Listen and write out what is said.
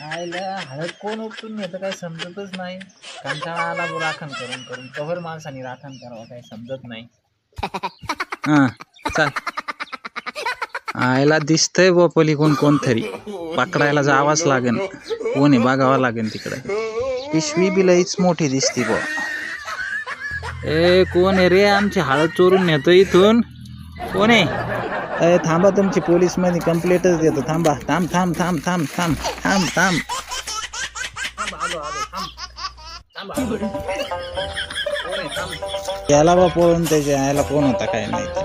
आयला हळद कोण उपटून घेतं काही समजतच नाही. कंटाळा आला बो राखण करून करून. कव्हर माणसाने राखण करावं काही समजत नाही. हा चल. आयला दिसतंय बो पलीकडून कोणतरी. पकडायला जावाच लागेल. कोणी बघावं लागेल तिकडे. पिशवी बी लईच मोठी दिसती बो. ए कोण आहे रे? आमची हळद चोरून नेतो इथून. कोण आहे? अरे थांबा, तुमची पोलीस मध्ये कंप्लेंटच देतो. थांबा. थांब थांब थांब थांब थांब थांब थांब. याला बा पळून त्याच्या याला कोण होता काय माहिती.